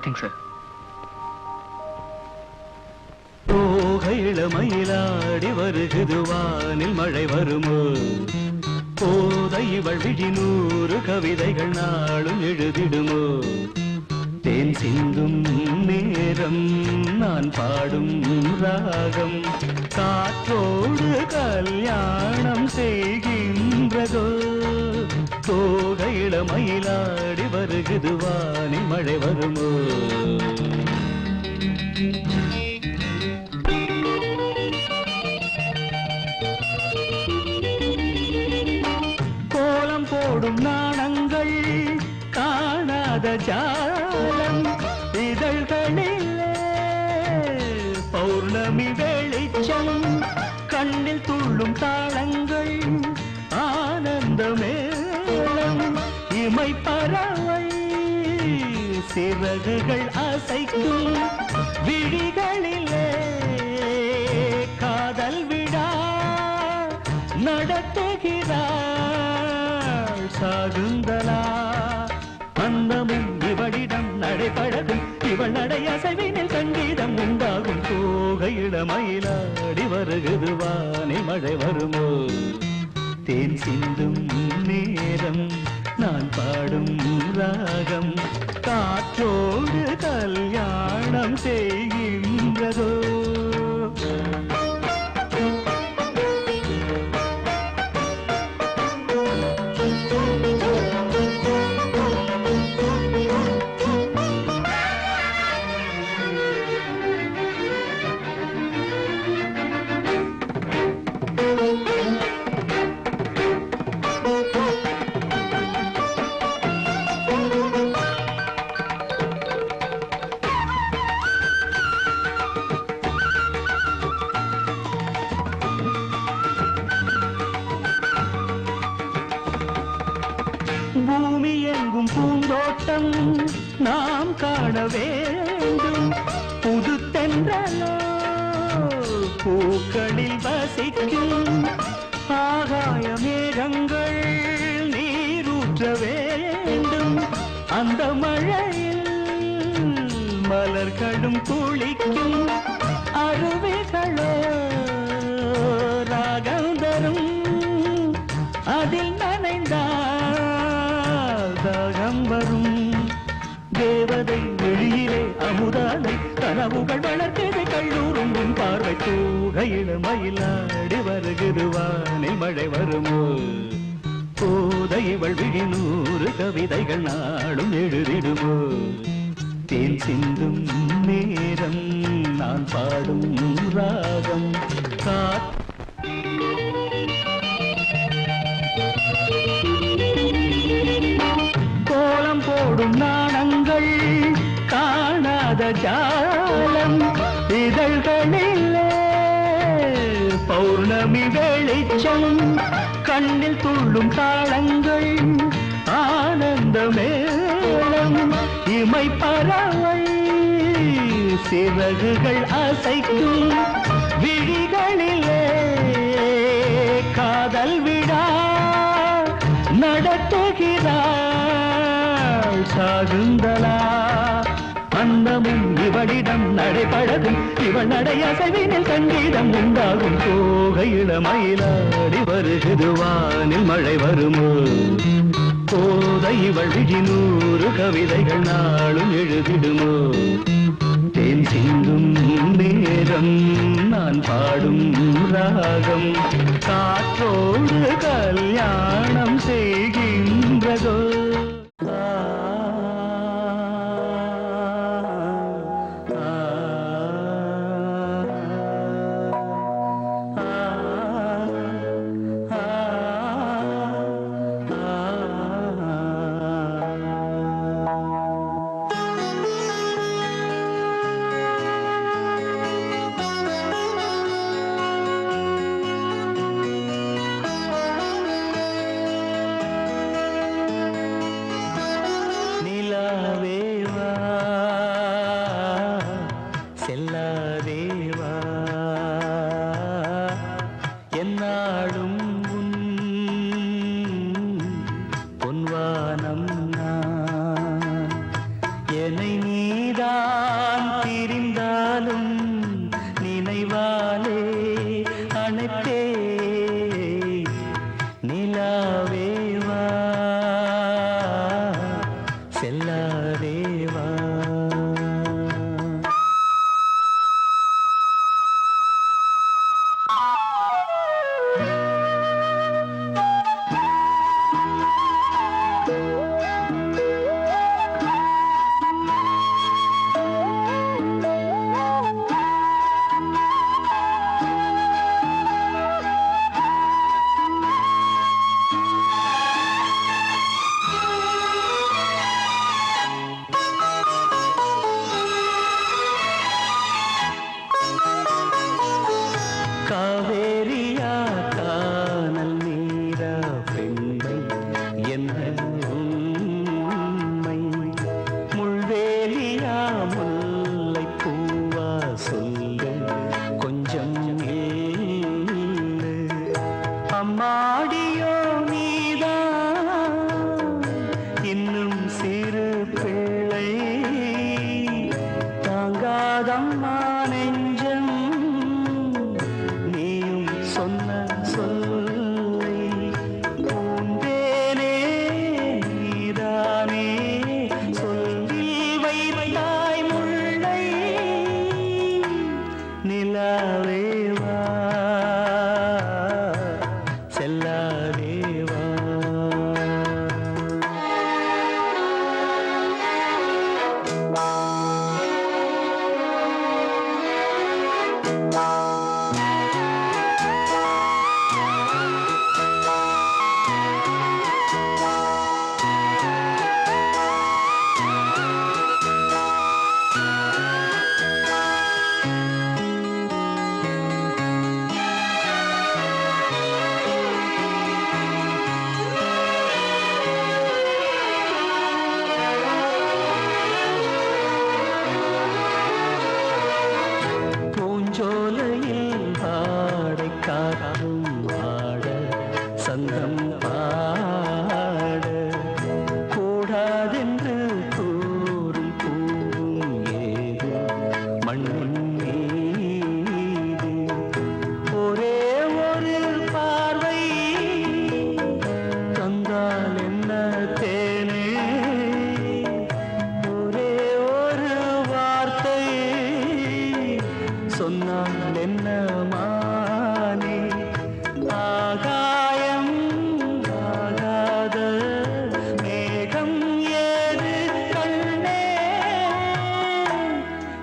Nothing sir. Mayiladi வருகுது வானில் மழை வருமோ, போதை இவள் விழி 100 கவிதைகள் நாளும் எழுதிடுமோ, தேன் சிந்தும் நேரம் நான் பாடும் ராகம் காற்றோடு கல்யாணம் செய்கின்றதோ, தோகையில மயிலாடி வருகுது வானில் மழை வருமோ. போடும் நாணங்கள் காணாத ஜாலம் இதழ்களிலே பௌர்ணமி வெளிச்சம் கண்ணில் துள்ளும் தாளங்கள் ஆனந்த மேளம் இமை பறவை சிறகுகள் அசைக்கும் விழிகளிலே காதல் விழா நடத்துகிறார் சாகுந்தலா. அந்தமும் இவளிடம் நடைபழகும் இவள் நடை அசைவினில் சங்கீதம் உண்டாகும், தோகையிட மயிலாடி வருகுது வானில் மழை வருமோ, தேன் சிந்தும் நேரம் நான் பாடும் ராகம் காற்றோடு கல்யாணம் செய்கின்றதோ. பூமி எங்கும் பூந்தோட்டம் நாம் காண வேண்டும், புது தென்றலோ பூக்களில் வசிக்கும், ஆகாய மேகங்கள் நீரூற்ற வேண்டும், அந்த மழையில் மலர்களும் குளிக்கும், அருவிகளோ ராகம் தரும் அதில் நனைந்தால் தாகம் வரும், தேவதை வெளியிலே அமுதானை கனவுகள் வளர்த்தது கல்லூரும் உன் பார்வை, தூகையில மயிலாடி வருகுது வானில் மழை வருமோ, போதை இவள் விழி 100 கவிதைகள் நாளும் எழுதிடுமோ, தேன் சிந்தும் நேரம் நான் பாடும் ராகம் கோலம் போடும் நாணங்கள் காணாத ஜாலம் இதழ்களிலே பௌர்ணமி வெளிச்சம் கண்ணில் துள்ளும் தாளங்கள் ஆனந்த மேளம் இமை பறவை சிறகுகள் அசைக்கும் விழிகளிலே காதல் விழா நடத்துகிறாள் சாகுந்தலா. அந்தமும் இவளிடம் நடைபழகும் இவள் நடை அசைவினில் சங்கீதம் உண்டாகும், தோகையில மயிலாடி வருகுது வானில் மழை வருமோ, போதை இவள் விழி 100 கவிதைகள் நாளும் எழுதிடுமோ, தேன் சிந்தும் நேரம் நான் பாடும் ராகம் காற்றோடு கல்யாணம் செய்கின்றதோ. தாங்காதம்மா நெஞ்சம் நீயும் சொன்ன சொல்லை பூந்தேனே நீதானே சொல்லில் வைத்தாய் முல்லை நிலாவேவா செல்லாதேவா பூஞ்சோலையில் பாடை காற்றும் ஆட சந்தம் பாட கூடாதென்று கூறும் பூவும் ஏது மண்ணின் மீது ஒரே ஒரு பார்வை தந்தால் என்ன தேனே ஒரே ஒரு வார்த்தை சொன்னால் என்ன மானே ஆகாயம் ஆகாத மேகம் ஏது கண்ணே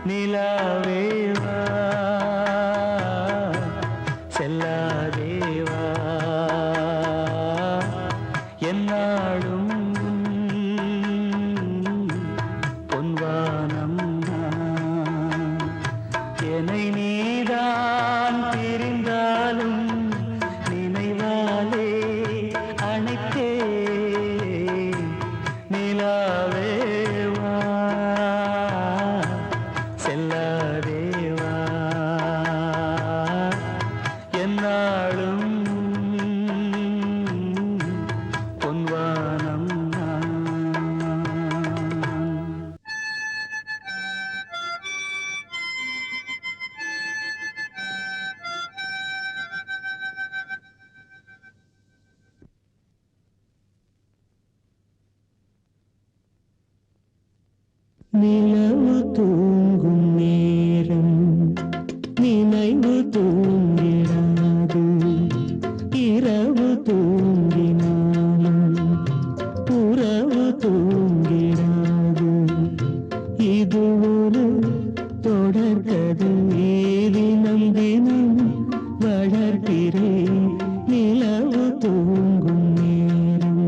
நிலாவேவா செல்லாதேவா என்னாலும் பொன்வானம் என்னை நீதான் பிரிந்தாலும் நினைவாலே அணைத்தே நிலாவேவா செல்லாதேவா என்னாலும் பொன்வானம் நிலவு தூங்கும் நேரம் நினைவு தூங்கிடாது இரவு தூங்கினாலும் உறவு தூங்கிடாது இது ஒரு தொடர்கதை தினம் தினம் வளர்கிறேன் நிலவு தூங்கும் நேரம்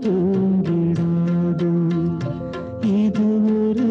தூங்கிடாது இது ஒரு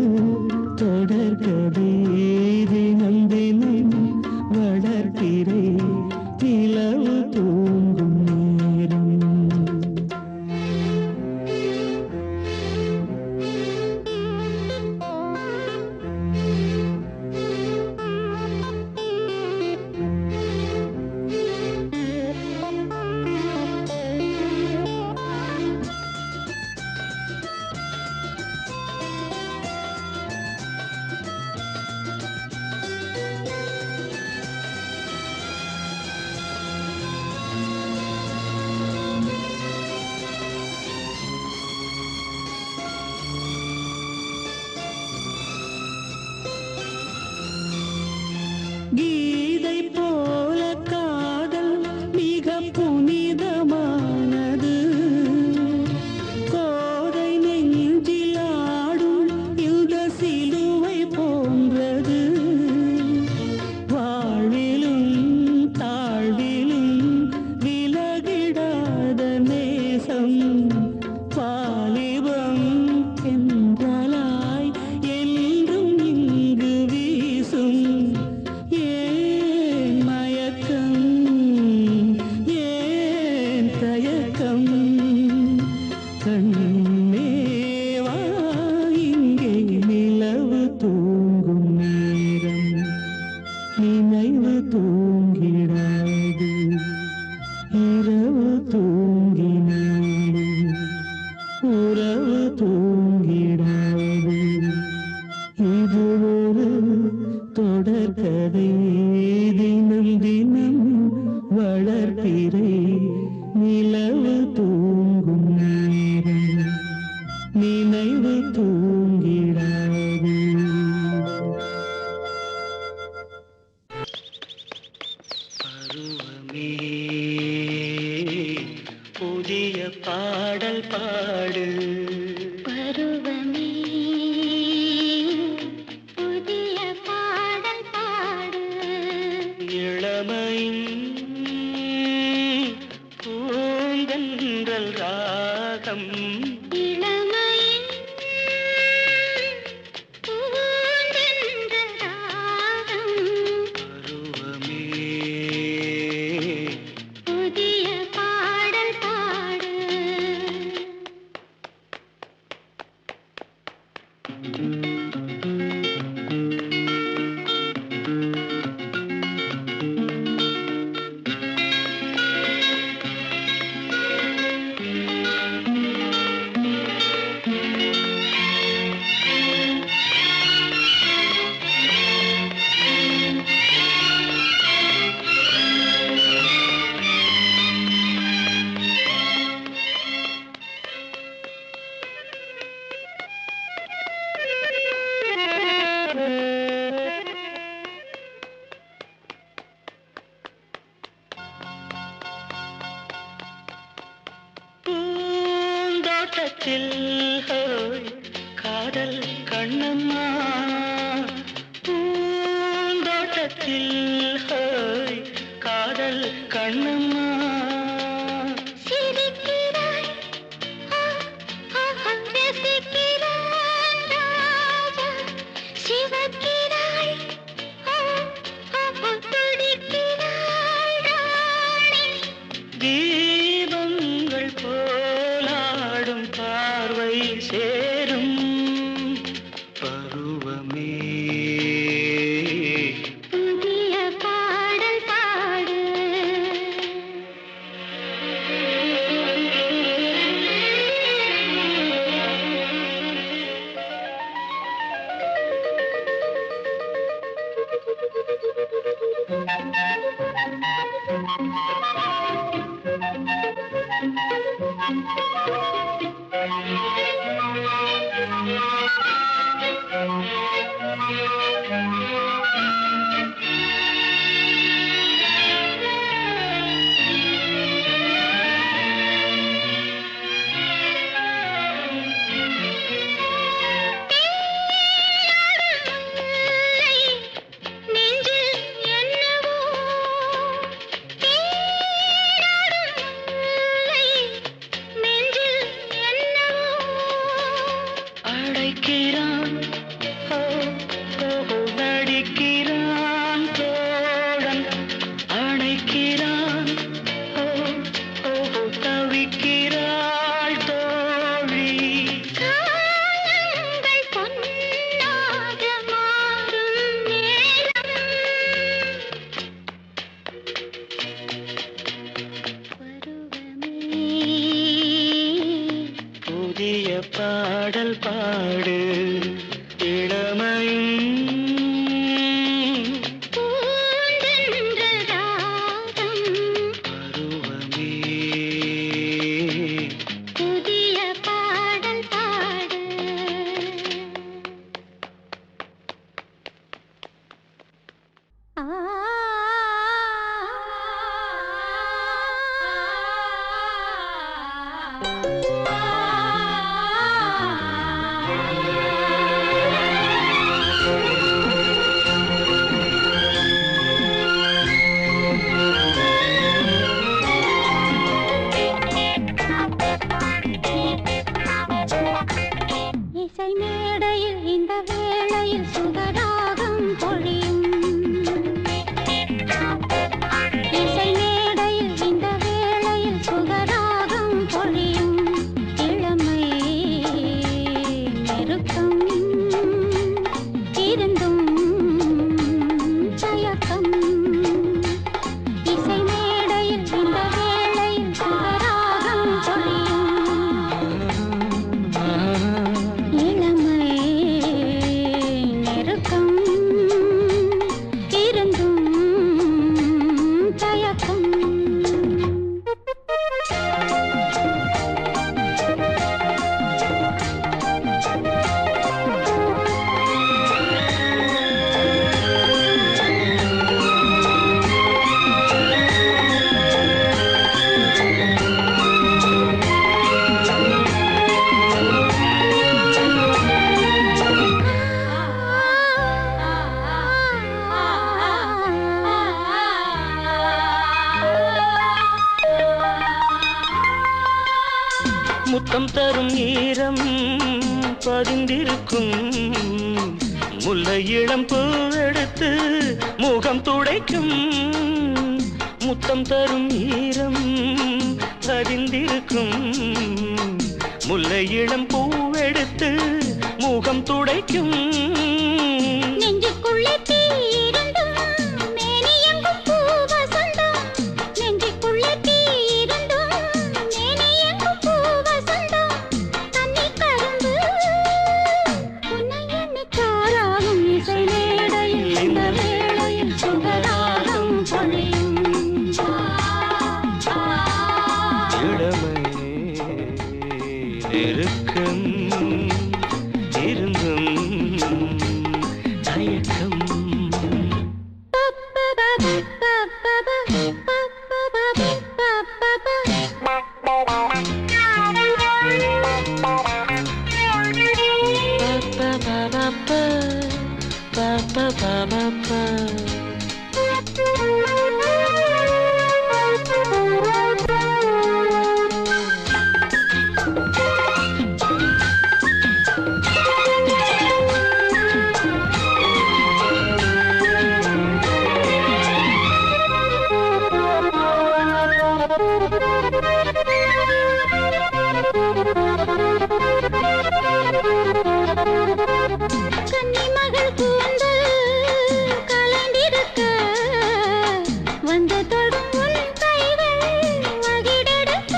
இது ஒரு தொடர்கதை தினம் தினம் வளர்ப்பிறை நிலவு தூங்கும் நேரம் நினைவு தூங்கிடாது. பருவமே புதிய பாடல் பாடு. பருவமே புதிய பாடல் பாடு. இளமையின் பூந்தென்றல் ராகம். இளமையின் பூந்தென்றல் ராகம். பருவமே புதிய பாடல் பாடு. பூந்தோட்டத்தில் ஹோய் காதல் கண்ணம்மா. பூந்தோட்டத்தில் ஹோய் காதல் கண்ணம்மா. சிரிக்கிறாய் ரசிக்கிறாய் ராஜா. சிவக்கிறாய் துடிக்கிறாய் ராணி. தீபங்கள் போலாடும் பார்வை சேரும். பருவமே புதிய பாடல் பாடு. நெஞ்சில் என்னவோ நெஞ்சில் என்னவோ அழைக்கிறான் ஓ, ஓ, நடிக்கிறான் தோழன். அணைக்கிறான் ஓ, ஓ, தவிக்கிறாள் தோழி. காலங்கள் பொன்னாக மாறும் நேரம். பருவமே புதிய பாடல் பாடு. இளமையின் பூந்தென்றல் ராகம். பருவமே புதிய பாடல் பாடு. ஆ இசை மேடையில் இந்த வேளையில் சுகராகம் பொழியும். முத்தம் தரும் ஈரம் பதிந்திருக்கும் முல்லை இளம் பூவெடுத்து முகம் துடைக்கும் முத்தம் தரும் ஈரம் பதிந்திருக்கும் முல்லை இளம் பூவெடுத்து முகம் துடைக்கும் நெஞ்சுக்குள்ளே தீ இருந்தும் மேனி எங்கும் பூ வசந்தம் நெஞ்சுக்குள்ளே தீ இருந்தும் மேனி எங்கும் பூ வசந்தம் கன்னி கரும்பு உன்னை எண்ணி காராகும் இசை மேடையில் இந்த வேளையில் சுகராகம் பொழியும் இளமை நெருக்கம் இருந்தும் தயக்கம் கன்னிமகள் கூந்தல் கலைந்திருக்க வந்து தொடும் உன் கைகள் வகிடெடுக்க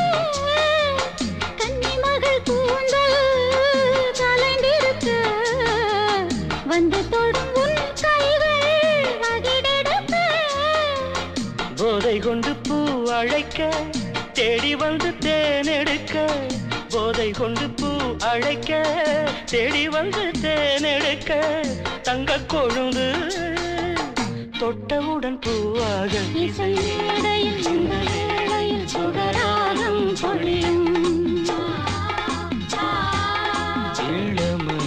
கன்னிமகள் கூந்தல் கலைந்திருக்க வந்து தொடும் உன் கைகள் வகிடெடுக்க போதை கொண்டு பூ அழைக்க தேடி வந்து தேனெடுக்க போதை கொண்டு பூ அழைக்க தேடி வந்து தேனெடுக்க தங்க கொழுந்து தொட்டவுடன் பூவாக இசை மேடையில் இந்த வேளையில் சுகராகம் பொழியும் இளமை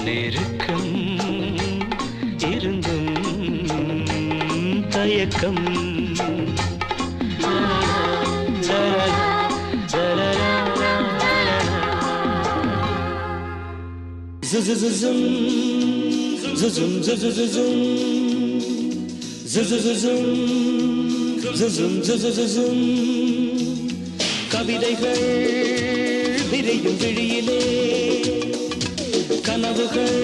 நெருக்கம் இருந்தும் தயக்கம் கவிதைகள் விரையும் விழியிலே கனவுகள்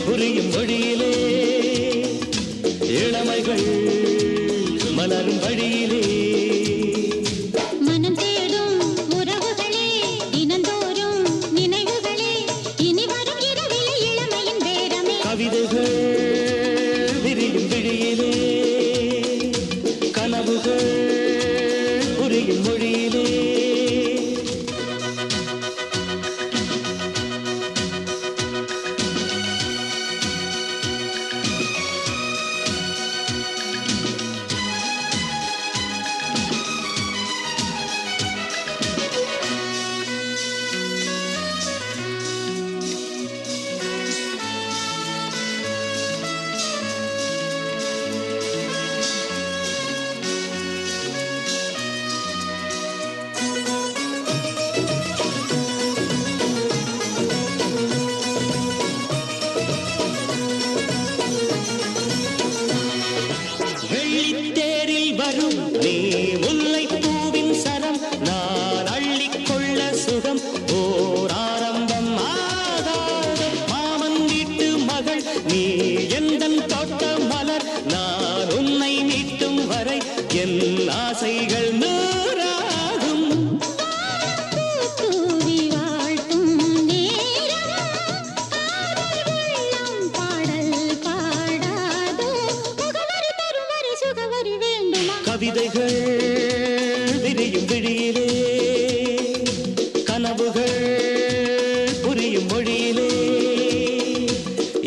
புரியும் வழியிலே இளமைகள் மலரும் வழியிலே மனம் தேடும் உறவுகளே தினந்தோறும் நினைவுகளே இனி வரும் இரவிலே இளமையின் பேரமே கவிதைகள் விரியும் விழியிலே கனவுகள் புரியும் மொழியிலே வெள்ளித்தேரில் வரும் நீ முல்லை பூவின் சரம் நான் அள்ளிக்கொள்ள சுகம் ஓர் ஆரம்பம் ஆகாத மாமன் வீட்டு மகள் நீ எந்தன் தோட்ட மலர் நான் உன்னை மீட்டும் வரை என் ஆசைகள் நூறாகும் தூவி வாழ்த்தும் நேரம் காதல் வெள்ளம் பாடல் பாடாதோ முகவரி தருவரி சுகவரி வேண்டுமா கவிதைகள் விரியும் விழியிலே கனவுகள் புரியும் மொழியிலே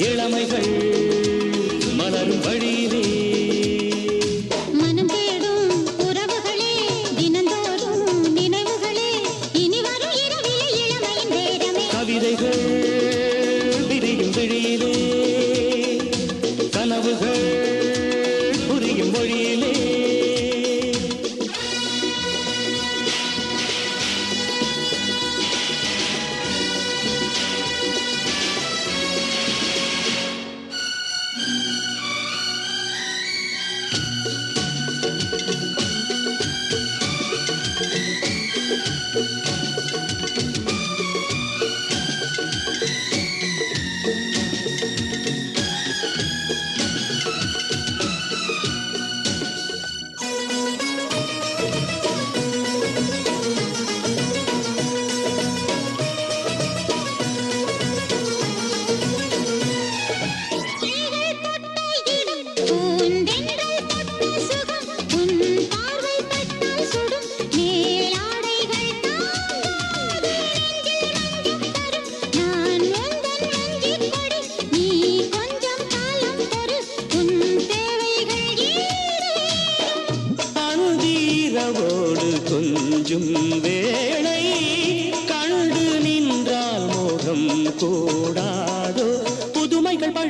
இளமைகள் மலரும் வழியிலே மனம் தேடும் உறவுகளே தினந்தோறும் நினைவுகளே இனி வரும் இரவிலே இளமையின் பேரமே கவிதைகள் விரியும் விழியிலே கனவுகள் புரியும் மொழியிலே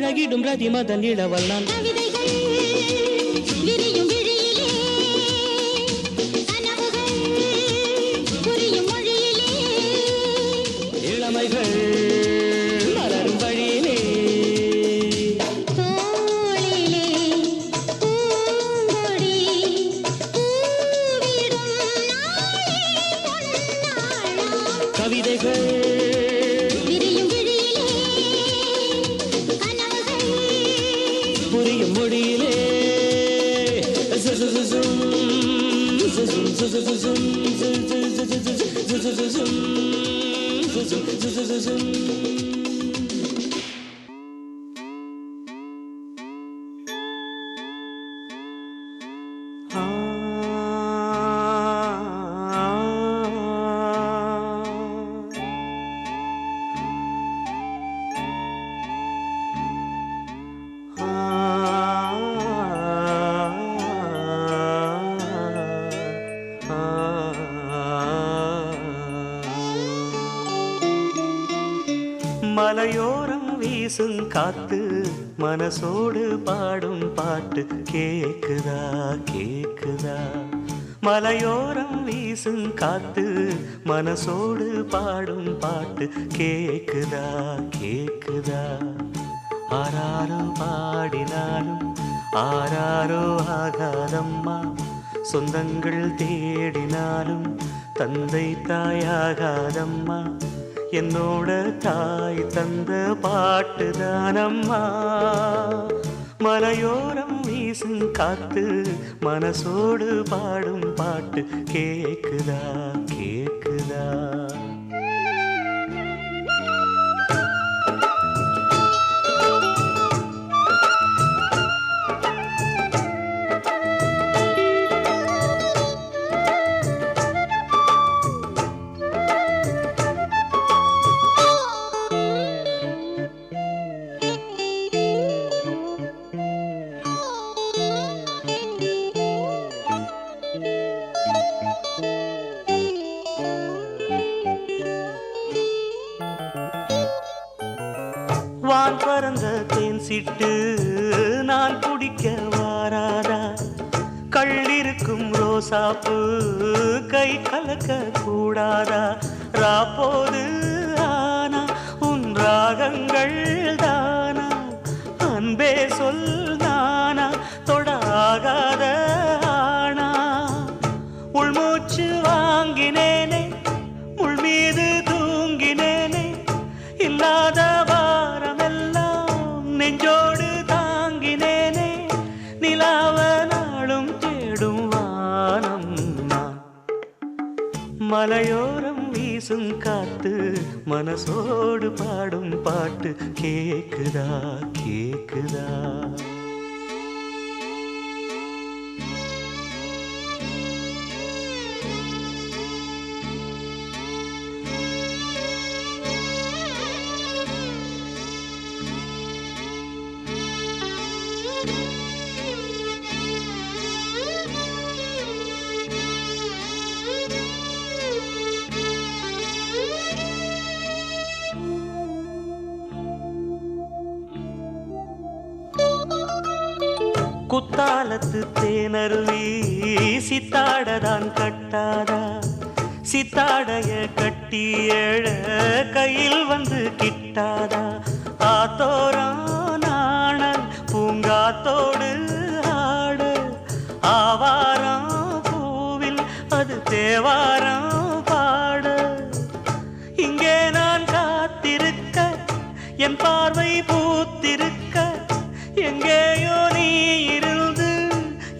பழகிடும் ரதிமதன் இளவல் நான். கவிதைகள் விரியும் விழியிலே, கனவுகள் புரியும் மொழியிலே, இளமைகள் மலரும் வழியிலே, தோளிலே பூங்கொடி பூவிடும் நாளே பொன்னாளாம். கவிதைகள் விரியும் விழியிலே, கனவுகள் புரியும் மொழியிலே. மலையோரம் வீசும் காத்து மனசோடு பாடும் பாட்டு கேக்குதா கேக்குதா. மலையோரம் வீசும் காத்து மனசோடு பாடும் பாட்டு கேக்குதா கேக்குதா. ஆராரோ பாடினாலும் ஆராரோ ஆகாதம்மா, சொந்தங்கள் தேடினாலும் தந்தை தாயாகாதம்மா. என்னோட தாய் தந்த பாட்டுதானம்மா. மலையோரம் வீசும் காத்து மனசோடு பாடும் பாட்டு கேக்குதா கேக்குதா. வான் பறந்த தேன் சிட்டு நான் குடிக்க வாராதா. கள்ளிருக்கும் ரோசாப்பு கை கலக்க கூடாதா. ராப்போது ஆனா உன் ராகங்கள் தானா, அன்பே சொல் நானா தொடாகாத ஆனா. உள்மூச்சு வாங்கினேனே முள் மீது தூங்கினேனே, இல்லாத வாரமெல்லாம் நெஞ்சோடு தாங்கினேனே. நிலாவ நாளும் தேடும் வானம் நான். மலையோரம் வீசும் காத்து மனசோடு பாடும் பாட்டு கேக்குதா கேக்குதா. குத்தாலத்து தேனருவி சித்தாடதான் கட்டாதா. சித்தாடைய கட்டி எழ கையில் வந்து கிட்டாதா. ஆத்தோரம் நாணல் பூங்காத்தோடு ஆட, ஆவாரம் பூவில் அது தேவாரம் பாட. இங்கே நான் காத்திருக்க என் பார்வை பூத்திருக்க, எங்கேயோ நீ இருந்து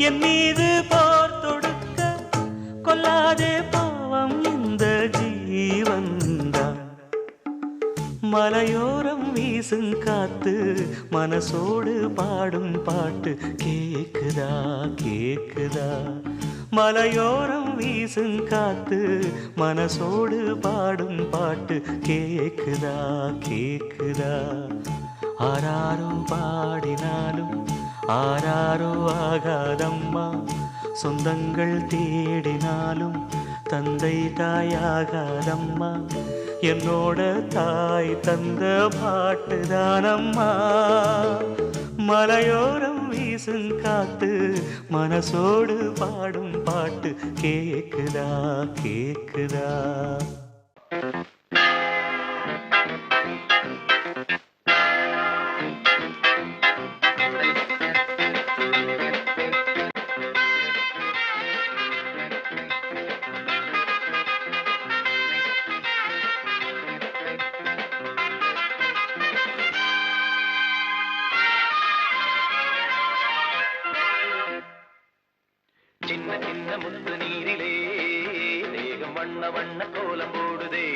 என் மீது போர் தொடுக்க. கொல்லாதே பாவம் இந்த ஜீவன்தான். மலையோரம் வீசும் காத்து மனசோடு பாடும் பாட்டு கேக்குதா கேக்குதா. மலையோரம் வீசும் காத்து மனசோடு பாடும் பாட்டு கேக்குதா கேக்குதா. ஆராரோ பாடினாலும் ஆராரோ ஆகாதம்மா, சொந்தங்கள் தேடினாலும் தந்தை தாயாகாதம்மா. என்னோட தாய் தந்த பாட்டுதானம்மா மலையோரம் வீசும் காத்து மனசோடு பாடும் பாட்டு கேக்குதா கேக்குதா சின்ன சின்ன முத்து நீரிலே தேகம் வண்ண வண்ண கோலம் போடுதே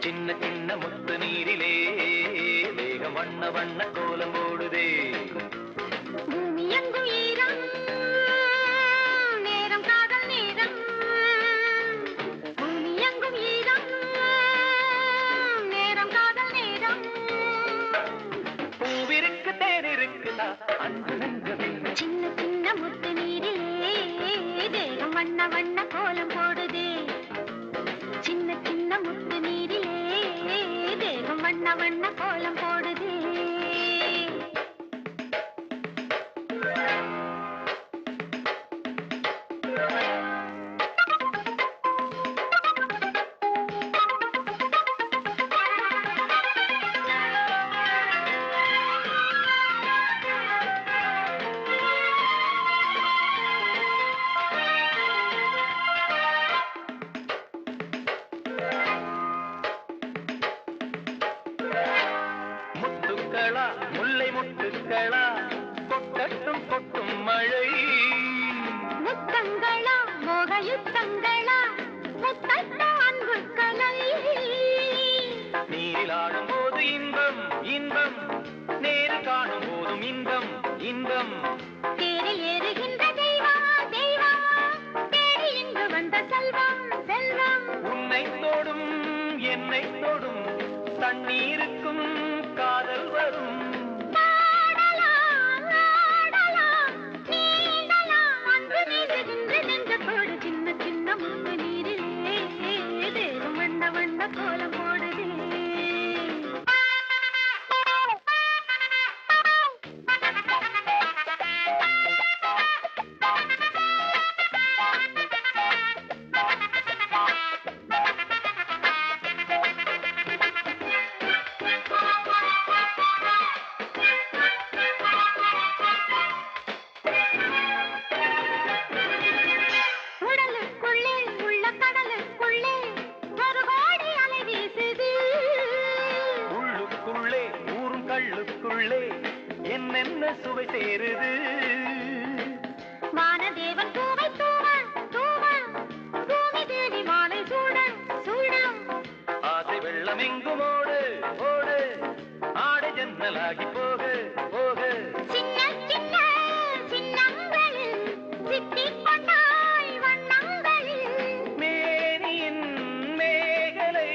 சின்ன சின்ன முத்து நீரிலே தேகம் வண்ண வண்ண கோலம் போடுதே பூமி எங்கும் ஈரம் நேரம் காதல் நேரம் பூமி எங்கும் ஈரம் நேரம் காதல் நேரம் பூவிருக்கு தேர் இருக்குதா அன்பு நெஞ்சமே சின்ன சின்ன முத்து நீரிலே தேகம் வண்ண வண்ண கோலம் போடுதே சின்ன சின்ன முத்து நீரிலே தேகம் வண்ண வண்ண கோலம் போடுதே முத்துக்களா முல்லை முத்துக்களா கொட்டட்டும் கொட்டும் மழை முத்தங்களா மோகயுத்தங்களா முத்தட்ட அன்பு கலை நீரில் ஆடும் போது இன்பம் இன்பம் நேரில் காணும் போதும் இன்பம் இன்பம் தேரில் ஏறுகின்ற தெய்வம் தெய்வம் தேடி இங்கு வந்த செல்வம் செல்வம் உன்னை தோடும் என்னை தோடும் தண்ணீருக்கும் காதல் வரும் ஆடலாம் ஆடலாம் நீடலாம் அன்பு நீடுகின்ற நெஞ்சத்தோடு சின்ன சின்ன முத்து நீரிலே தேகம் வண்ண வண்ண கோலம் போடுதே உடலுக்குள்ளே உள்ள கடலுக்குள்ளே ஒரு கோடி அலை வீசுது உள்ளுக்குள்ளே ஊரும் கள்ளுக்குள்ளே என்னென்ன சுவை சேருது வானதேவன் பூவை தூவ தூவ பூமி தேவி மாலை சூட சூட ஆசை வெள்ளம் எங்கும் ஓடு ஓடு ஆடை ஜன்னலாகி போக போக சின்ன சின்ன சின்னங்களில் சித்திக் கொண்டாய் வண்ணங்களில் மேனியின் மேகலை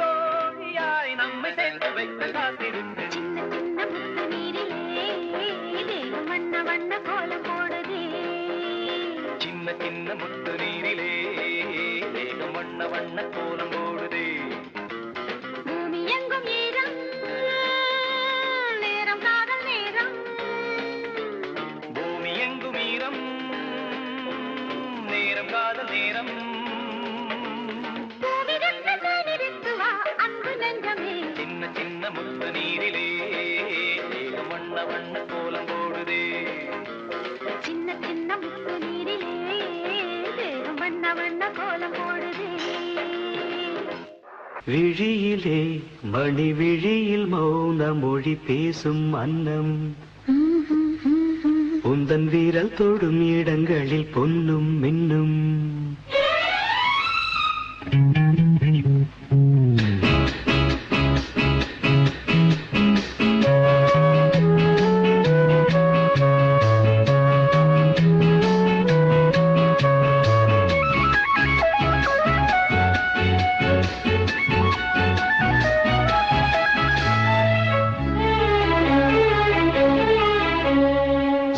தோழியாய் நம்மை சேர்த்து வைத்து காத்திருக்கு சின்ன சின்ன முத்து நீரிலே தேகம் வண்ண வண்ண கோலம் போடுதே சின்ன சின்ன முத்து நீரிலே தேகம் வண்ண வண்ண கோலம் போடுதே பூமி எங்கும் ஈரம் நேரம் காதல் நேரம் பூமி எங்கும் ஈரம் நேரம் காதல் நேரம் பூவிருந்த தேனிருக்கு வா அன்பு நெஞ்சமே சின்ன சின்ன முத்து நீரிலே தேகம் வண்ண வண்ண கோலம் போடுதே சின்ன சின்ன முத்து நீரிலே தேகம் வண்ண வண்ண கோலம் போடுதே விழியிலே மணி விழியில் மௌன மொழி பேசும் அன்னம் உந்தன் வீரல் தொடும் இடங்களில் பொன்னும் மின்னும்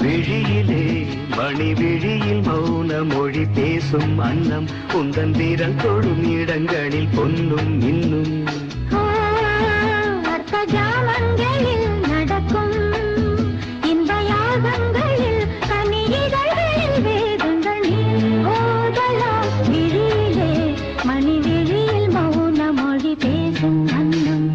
விழியிலே மணி விழியில் மௌன மொழி பேசும் அன்னம் உந்தன் வீரல் தொடும் இடங்களில் பொன்னும் இன்னும் அர்த்த ஜாமங்களில் நடக்கும் இன்ப யாகங்களில் கனிதழ்களில் வேதங்கள் நீ ஓதலாம் விழியிலே மணி விழியில் மௌன மொழி பேசும் அன்னம்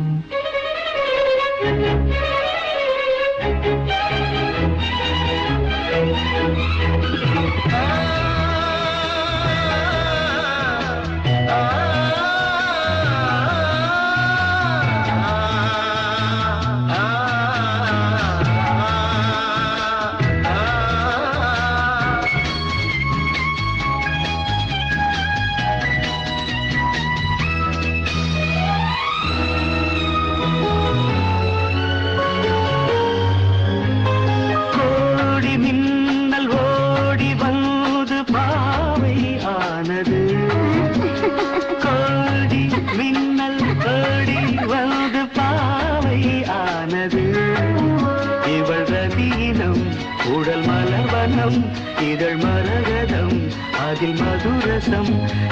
இதழ் மரகதம் அதில் மதுரசம்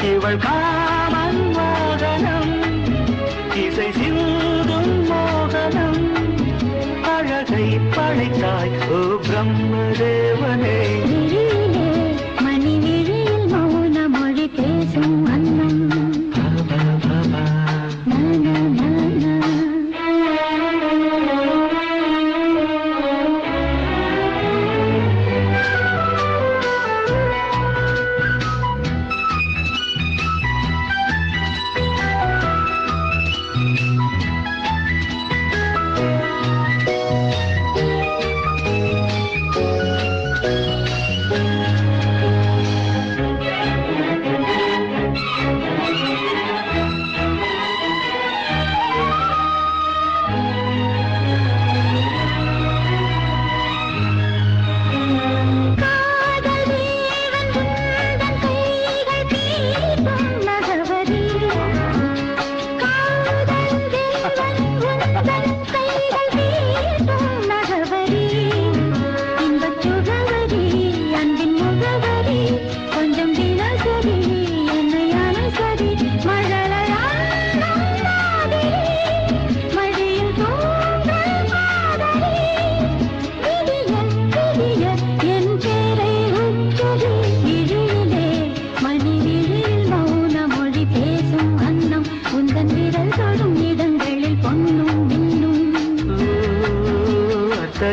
இவள் காமன் மோகனம் இசை சிந்தும் மோகனம் அழகை படைத்தாய் ஓ பிரம்மதேவனே மணி விழியில் மௌன மொழி பேசும் அன்னம்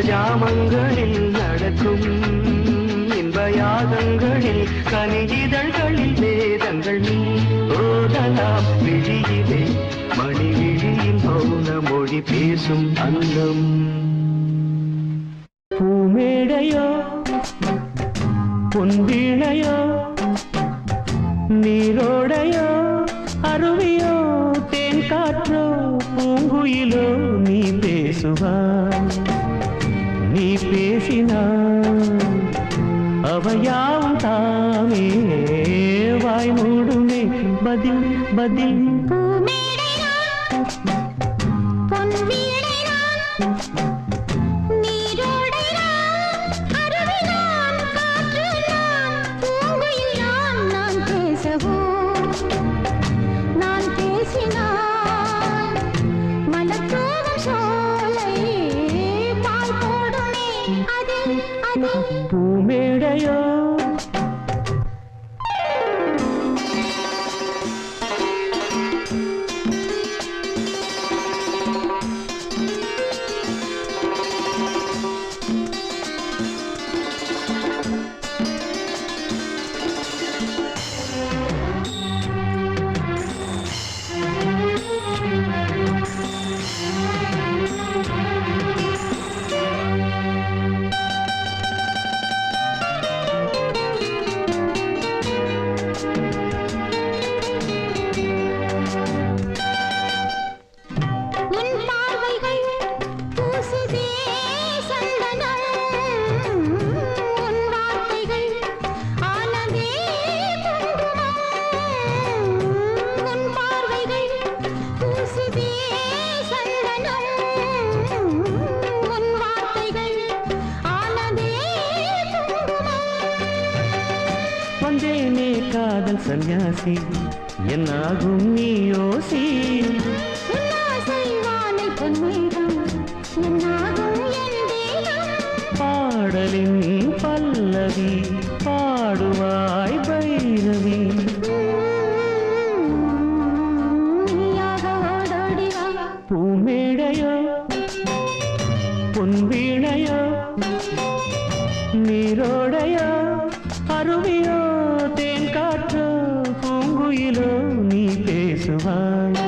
ஜாமங்களில் நடக்கும் இன்ப யாகங்களில் கனிதழ்களில் வேதங்கள் நீ ஓதலாம் விழியிலே மணி விழியில் மௌன மொழி பேசும் அன்னம் பூமேடையோ பொன்வீணையோ நீரோடையோ அருவியோ தேன் காற்றோ பூங்குயிலோ நீ பேசுவாய் நீ பேசினாய் அவையாவும் தாமே வாய் மூடுமே பதில் பதில் பூமேடையோ காதல் சந்நியாசி என்னாகும் நீ யோசி பாடலின் பல்லவி பாடுவாய் பைரவி பூமேடையோ பொன்வீணையோ நீரோடையோ அருவியோ தேன் காற்றோ பூங்குயிலோ நீ பேசுவாய்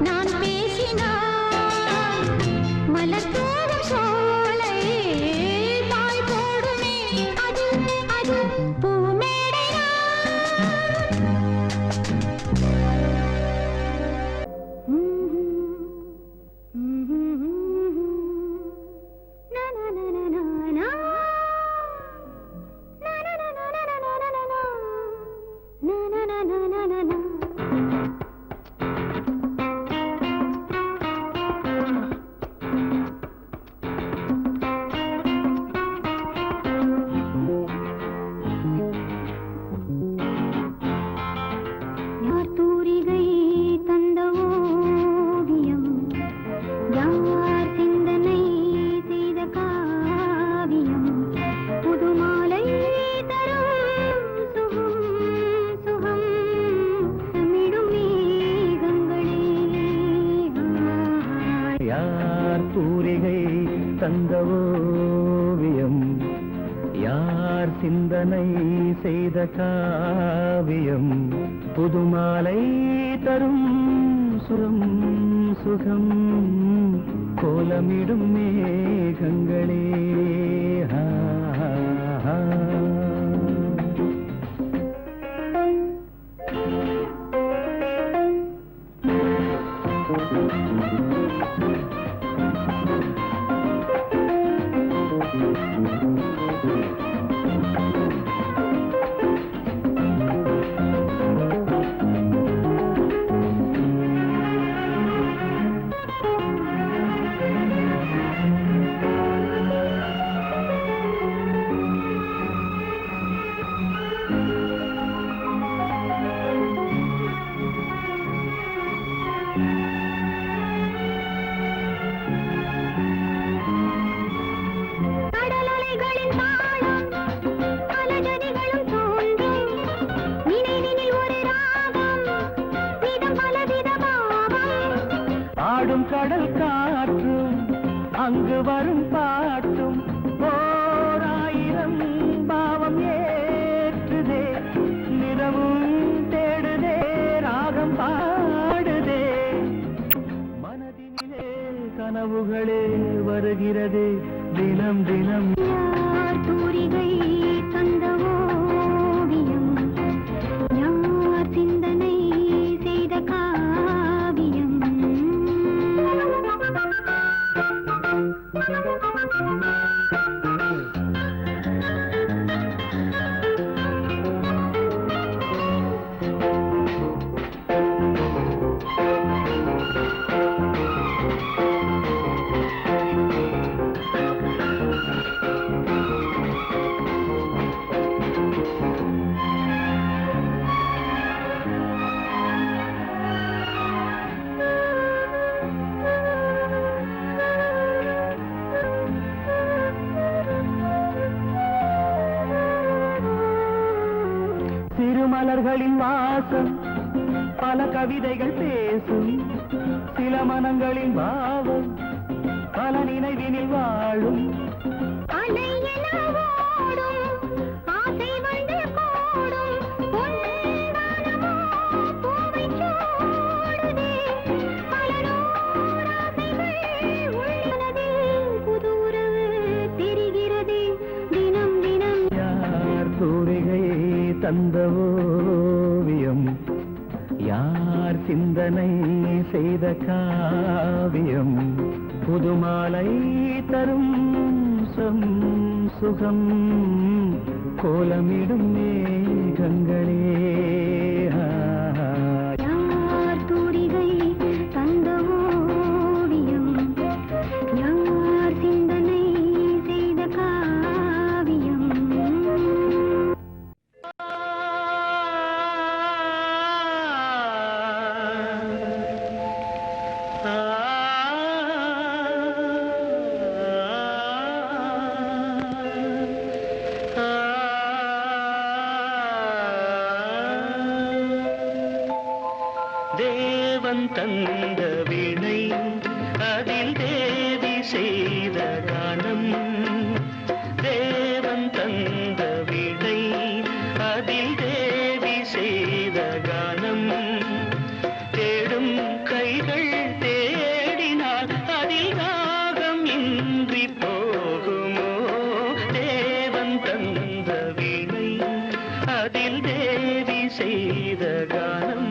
நான் பேசினால் மலர்தூவும் சோலை தாய் போடுமே அது அது பூமேடையா யார் தூரிகை தந்த ஓவியம் யார் சிந்தனை செய்த காவியம் புது மாலை தரும் சுகம் சுகம் தமிழும் மேகங்களே யார் தூரிகை தந்த ஓவியம் யார் சிந்தனை செய்த காவியம் புதுமாலை தரும் சுரம் சுகம் கோலமிடும் மேகங்களே ஆ, ஆ, ஆ. கடலலைகளின் தாளம் அலஜதிகளும் தோன்றும் நினைவினில் ஒரு ராகம் விதம் பலவித பாவம் ஆடும் கடல் காற்றும் அங்கு வரும் பாட்டும் ஓராயிரம் பாவம் ஏற்றுதே நிறமும் தேடுதே ராகம் பாடுதே மனதினிலே கனவுகளே வருகிறதே தினம் தினம் யார் தூரிகை தந்த ஓவியம் யார் சிந்தனை செய்த காவியம் திருமலர்களின் வாசம் பல கவிதைகள் பேசும் சில மனங்களின் பாவம் பல நினைவினில் வாழும் அலை என ஓடும் ஆசை வந்து கூடும் பொன்வானமோ பூவைச் சூடுதே பல நூறாசைகள் உள்ளனதே புது உறவு தெரிகிறதே தினம் தினம் யார் தூரிகை தந்த ஓவியம் யார் சிந்தனை செய்த காவியம் புதுமாலை தரும் சுகம் கோலமிடும் மேகங்களே யார் தூரிகை தந்த ஓவியம் யார் சிந்தனை செய்த காவியம் தந்த வீணை அதில் தேவி செய்த கானம் தேவன் தந்த வீணை அதில் தேவி செய்த கானம் தேடும் கைகள் தேடினால் அதில் ராகம் இன்றி போகுமோ தேவன் தந்த வீணை அதில் தேவி செய்த கானம்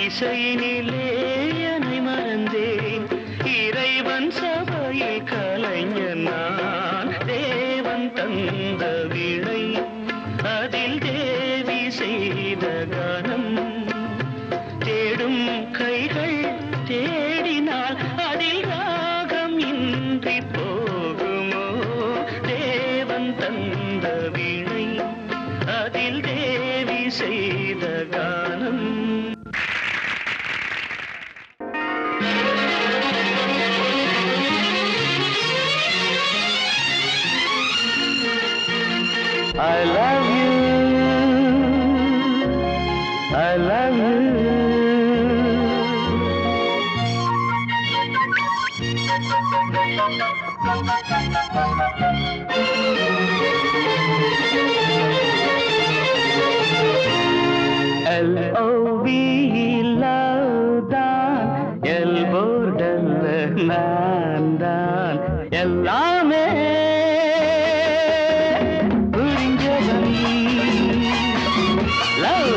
இசையினிலே என்னை மறந்தேன் இறைவன் சபையில் கலைஞன் நான் தேவன் தந்த வீணை அதில் தேவி செய்த கானம் தேடும் கைகள் தேடினால் அதில் ராகம் இன்றி போகுமோ தேவன் தந்த வீணை அதில் தேவி செய்த கானம் I love you, I love you. L-O-V-E love தான் எல்போர்டல்ல நான் தான் எல்லாமே லவ்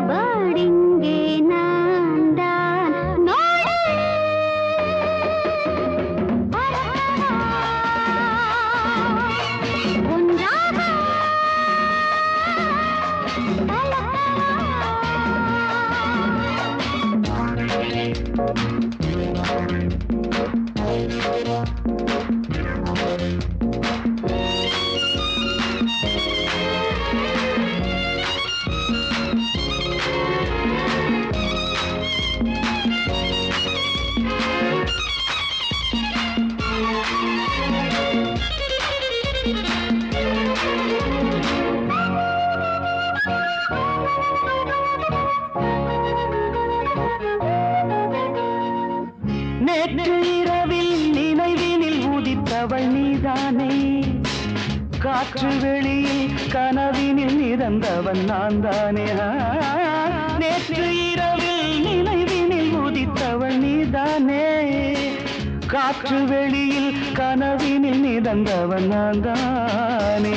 பேர்ட் இங்கே நான் தான் உதித்தவள் நீதானே காற்று வெளியில் கனவினில் மிதந்தவன் நான் தானே நேற்று இரவில் நினைவினில் உதித்தவள் நீதானே காற்று வெளியில் கனவினில் மிதந்தவன் நான் தானே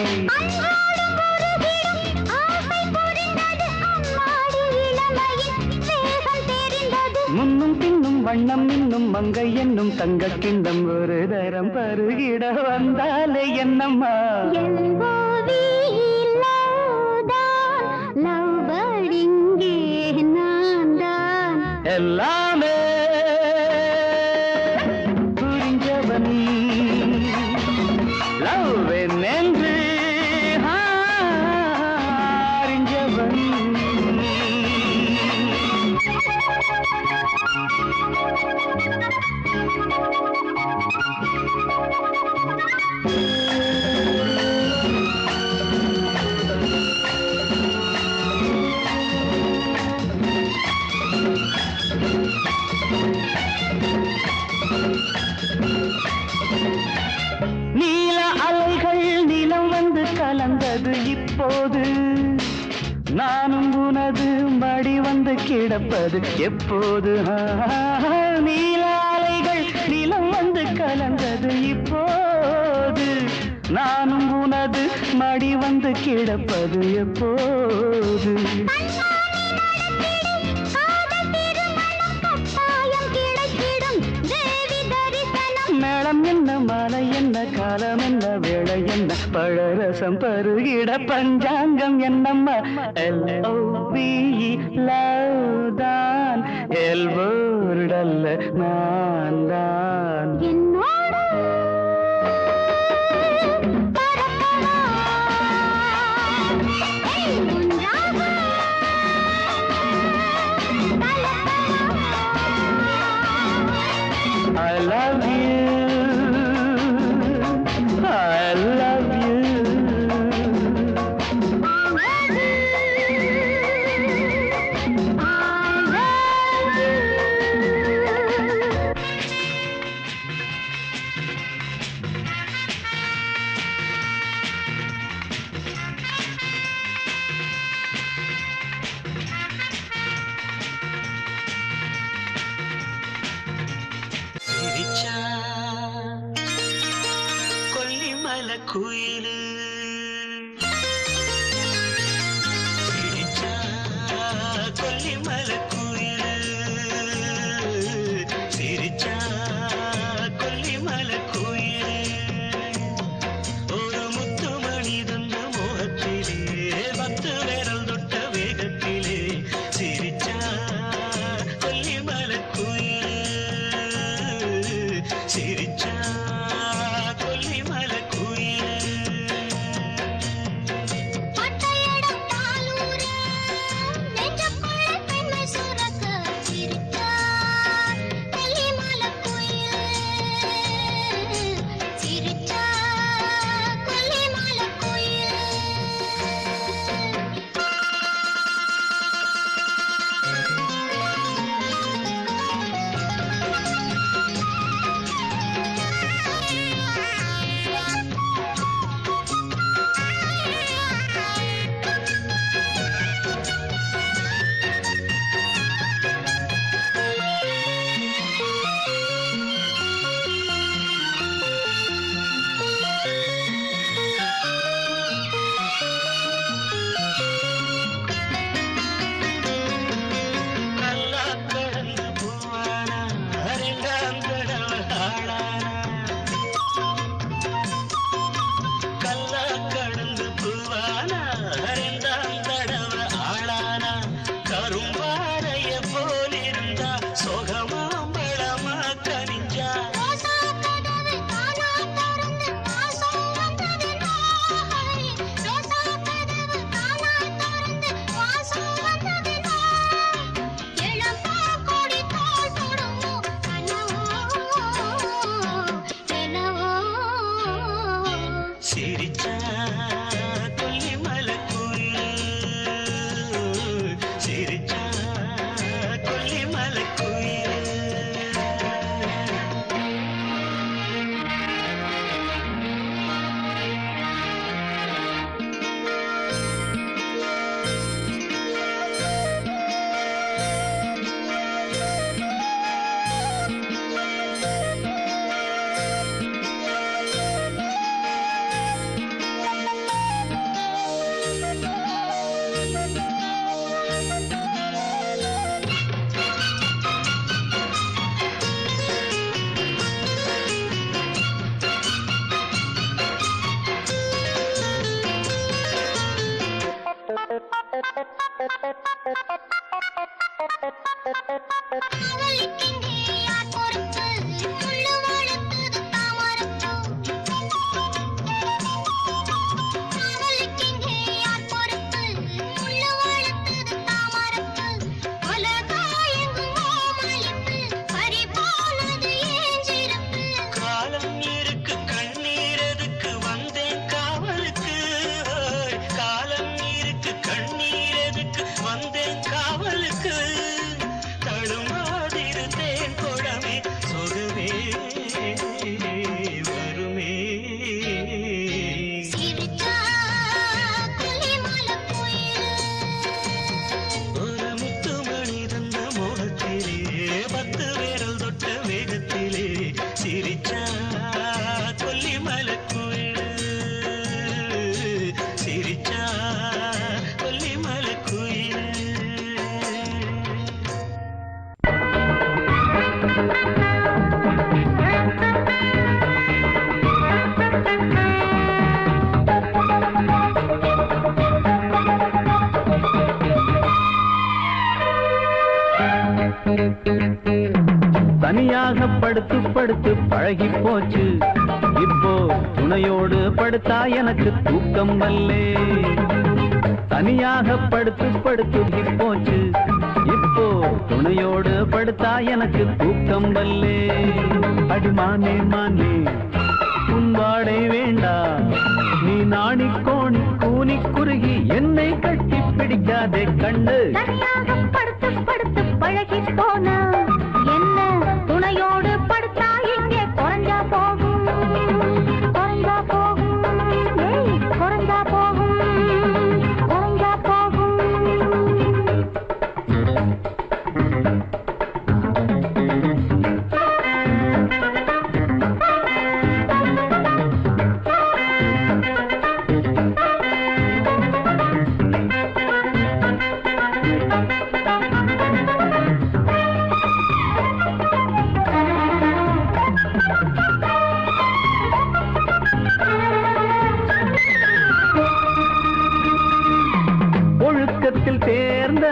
முன்னும் பின்னும் வண்ணம் இன்னும் மங்கை என்னும் தங்க கிண்ணம் ஒரு தரம் பருகிட வந்தாலே என்னம்மா எல்லாமே புரிஞ்சவன் லவ் என்று அறிஞ்சவன் நீல அலைகள் நிலம் வந்து கலந்தது இப்போது நானும் உனது மடி வந்து கிடப்பது எப்போது நீல அலைகள் நிலம் வந்து கலந்தது இப்போது நானும் உனது மடி வந்து கிடப்பது எப்போது மேளம் என்ன மலை என்ன காலம் என்ன வேளை என்ன பழரசம் பருகிட பஞ்சாங்கம் என்னம்மா LOVE லவ் தான் எல்வோர்டல்ல நான் தான் I love you. I love you. சிரிச்சா கொல்லிமலை குயிலு சிரிச்சா கொல்லிமலை குயிலு சிரிச்சா கொல்லிமலை குயிலு ஒரு முத்து மணி தந்த மோகத்திலே 10 விரல் தொட்ட வேகத்திலே சிரிச்சா கொல்லிமலை குயிலு சிரிச்சா கொல்லிமலை குயிலு தனியாக படுத்து படுத்து பழகி போச்சு, இப்போ துணையோடு படுத்தா எனக்கு தூக்கம் வல்லே. தனியாக படுத்து படுத்து போச்சு, இப்போ துணையோடு படுத்தா எனக்கு தூக்கம் வல்லே. அடிமானே மானே உன் வாடை வேண்டா, நீ நாணி கோணி கூனி குறுகி என்னை கட்டி பிடிக்காதே கண்டு. தனியாக படுத்து படுத்து பழகி போனா என்ன, துணையோடு படுத்தா இங்கே குறைஞ்சா போகும், குறைஞ்சா போகும், குறைஞ்சா போகும், குறைஞ்சா போகும். ஒழுக்கத்தில் தேர்ந்த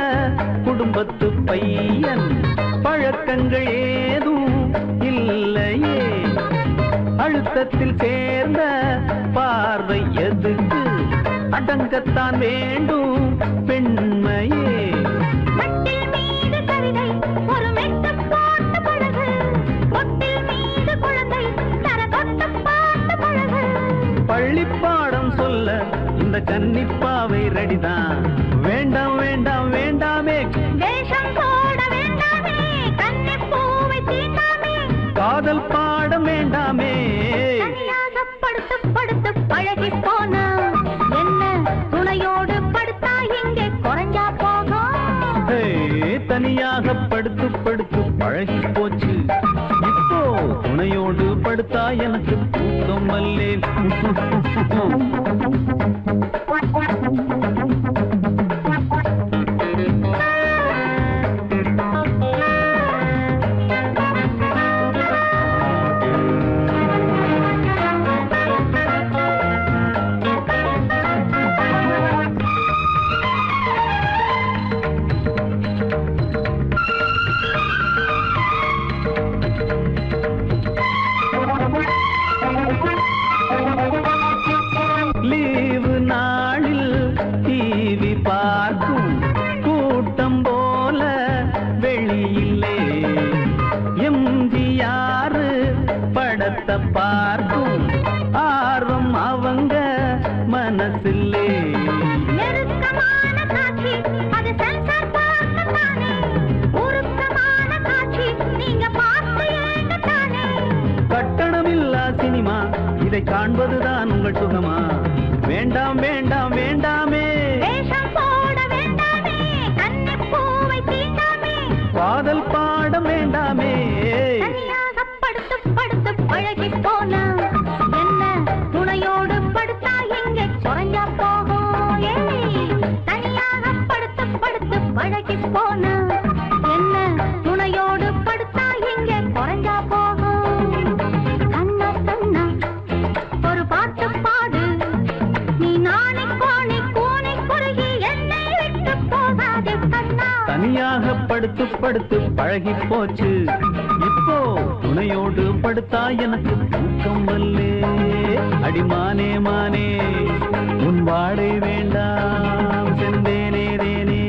குடும்பத்து பையன், பழக்கங்கள் ஏதும் இல்லையே. அழுத்தத்தில் சேர்ந்த பார்வை எதுக்கு, அடங்கத்தான் வேண்டும் பெண்மையே. மட்டில் மீது கவிதை ஒரு மெட்டு போட்டு பழகு, மொட்டில் மீது குழந்தை தர தொட்டு பாட்டு பழகு. பள்ளிப்பாடம் சொல்ல இந்த கன்னிப்பாவை ரெடிதான். வேண்டாம் வேண்டாம் வேண்டாமே, வேஷம் போட வேண்டாமே, கண்ணி பூவை தீண்டாமே, காதல் பாடம் வேண்டாமே. தனியாக படுத்து படுத்து பழகி போனா என்ன, துணையோடு படுத்தா இங்கே குறைஞ்சா போகும். தனியாக படுத்து படுத்து பழகி போச்சு, இப்போ துணையோடு படுத்தா எனக்கு தூக்கம் வல்லே. லீவு நாளில் டிவி பார்க்கும் கூட்டம் போல வெளியிலே, எம்ஜிஆர் படத்தை பார்க்கும் ஆர்வம் அவங்க மனசில்லே. நெருக்கமான காட்சி அது சென்சார் பார்க்கத்தானே, உருக்கமான காட்சி நீங்க பார்த்து ஏங்கத்தானே. கட்டணமில்லா சினிமா இதை காண்பதுதான் உங்கள் சுகமா? வேண்டாம் வேண்டாம் வேண்டாமே, வேஷம் போட வேண்டாமே, கண்ணி பூவை தீண்டாமே, காதல் பாடம் வேண்டாமே. தனியாக படுத்து படுத்து பழகி போனா என்ன, துணையோடு படுத்தா இங்கே குறைஞ்சா போகும். தனியாக படுத்து படுத்து பழகி போனா என்ன, துணையோடு படுத்தா இங்கே குறைஞ்சா போகும். கண்ணா கண்ணா ஒரு பாட்டு பாடு, நீ நாணி கோணி கூனி குறுகி என்னை விட்டு போகாதே கண்ணா. படுத்து படுத்து பழகி போச்சு. இப்போ துணையோடு படுத்தா எனக்கு தூக்கம் வல்லே. அடிமானே மானே உன் வாடை வேண்டாம் செந்தேனே தேனே.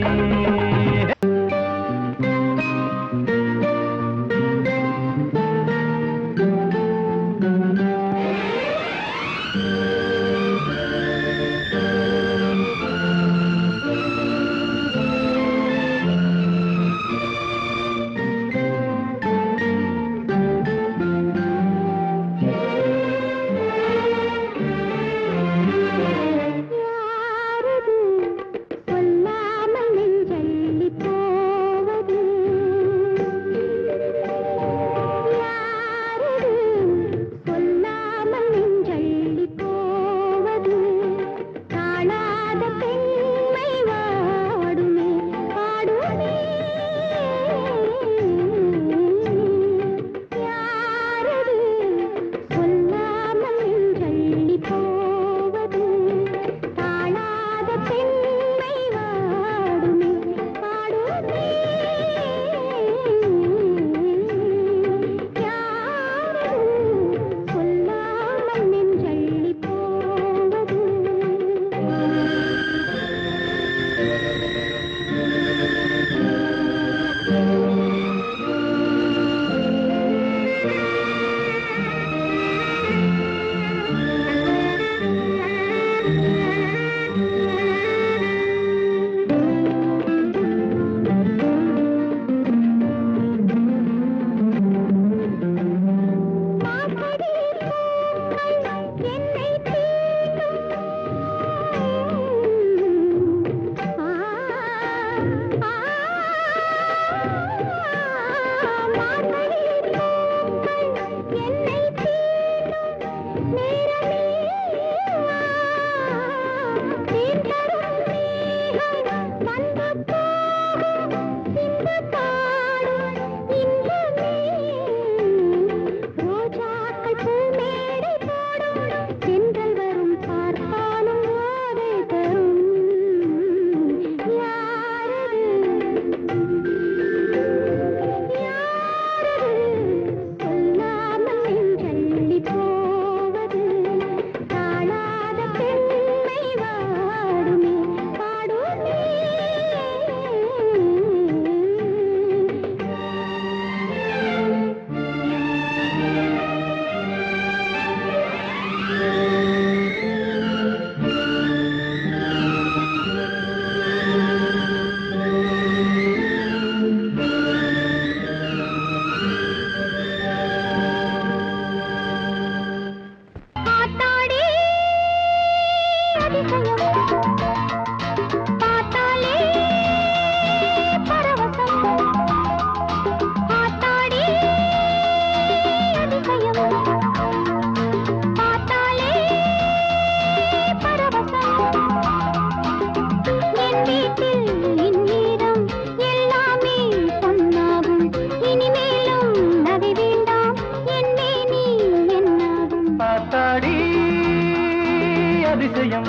அதிசயம்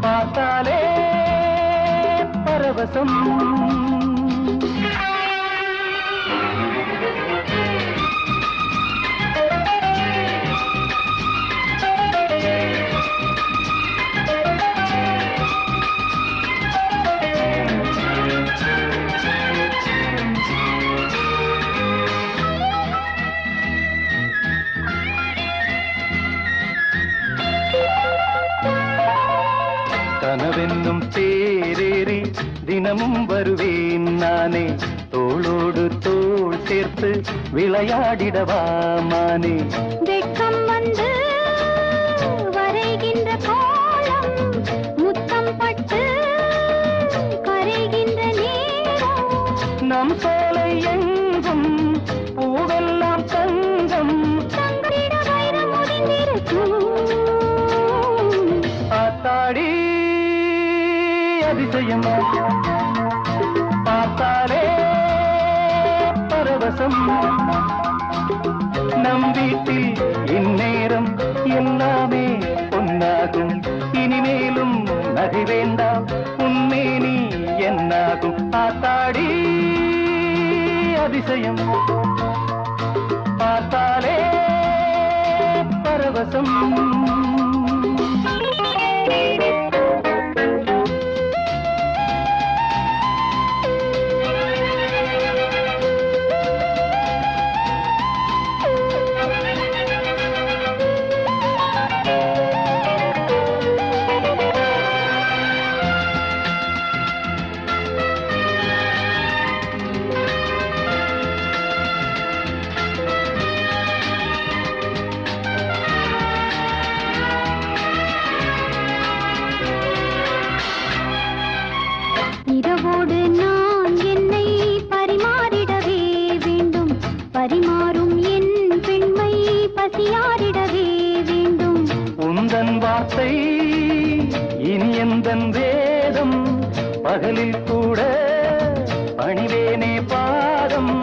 பார்த்தாலே பரவசம். கனவென்னும் தேரேறி தினமும் வருவேன் நானே, தோளோடு தோள் சேர்த்து விளையாடிடவா மானே. வெட்கம் வந்து வரைகின்ற கோலம், முத்தம் பட்டு கரைகின்ற நேரம், நம் சோலை எங்கும் பூவெல்லாம் தங்கம், தங்கிட வைரம் முடிந்திருக்கும். ஆத்தாடி அதிசயம் பார்த்தாலே பரவசம். நம் வீட்டில் இந்நேரம் எல்லாமே பொன்னாகும், இனிமேலும் நகை வேண்டாம், உன்மேனி என்னாகும். ஆத்தாடி அதிசயம் பார்த்தாலே பரவசம் இரவோடு நான் என்னை பரிமாறிடவே வேண்டும் பரிமாறும் என் பெண்மை பசியாரிடவே வேண்டும் உந்தன் வார்த்தை இனி எந்தன் வேதம் பகலில் கூட பணிவேனே பாதம்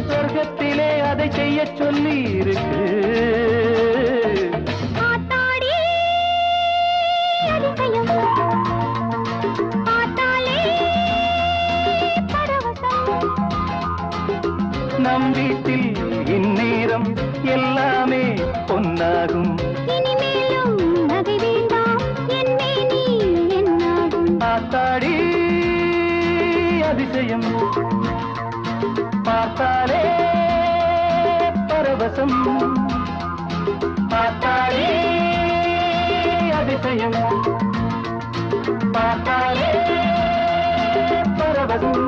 சொர்க்கத்திலே அதை செய்ய சொல்லி இருக்கு நம் வீட்டில் இந்நேரம் எல்லாமே பொன்னாகும் இனிமேலும் நகை வேண்டாம் என் மேனி என்னாகும் பார்த்தாடி அதிசயம் பார்த்தாலே பரவசம் பார்த்தாலே அதிசயம் பார்த்தாலே பரவசம்